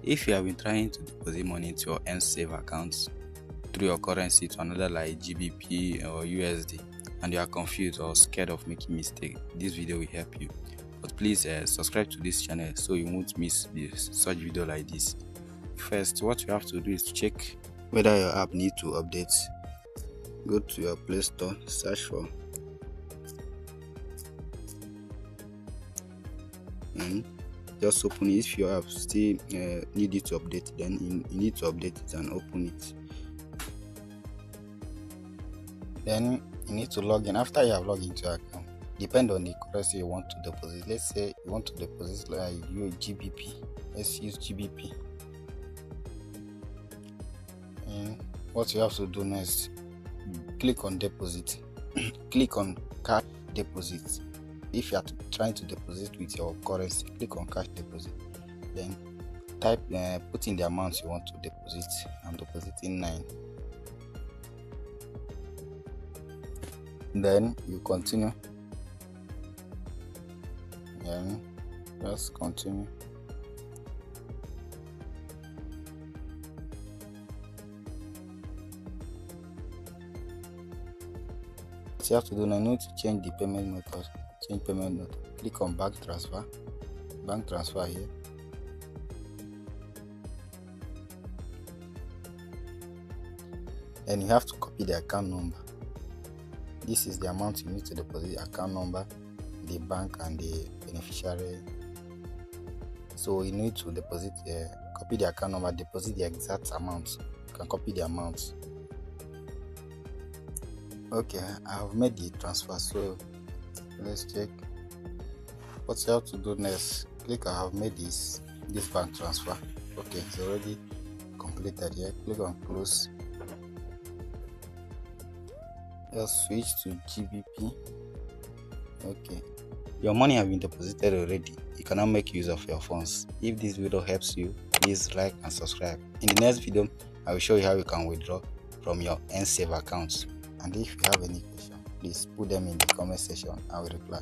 If you have been trying to deposit money to your Nsave account through your currency to another like GBP or USD, and you are confused or scared of making mistake, this video will help you. But please subscribe to this channel so you won't miss such video like this. First, what you have to do is to check whether your app needs to update. Go to your Play Store, search for and just open it. If your app still need you to update, then you need to update it and open it. Then you need to log in. After you have logged into your account, depend on the currency you want to deposit. Let's say you want to deposit like GBP. Let's use GBP. And what you have to do next, click on deposit. Click on cash deposit. If you are trying to deposit with your currency, click on cash deposit. Then type put in the amount you want to deposit. I'm depositing 9. Then you continue. Then just continue. What you have to do now, you need to change the payment method. Change payment method. Click on bank transfer. Bank transfer here. Then you have to copy the account number. This is the amount you need to deposit, account number, the bank and the beneficiary. So you need to deposit, copy the account number, deposit the exact amount. You can copy the amount. Okay, I have made the transfer, so let's check. What you have to do next, click I have made this bank transfer. Okay, it's already completed here. Click on close. Just switch to GBP. Okay, your money has been deposited already. You can now make use of your funds. If this video helps you, please like and subscribe. In the next video, I will show you how you can withdraw from your Nsave account. And if you have any question, please put them in the comment section. I will reply.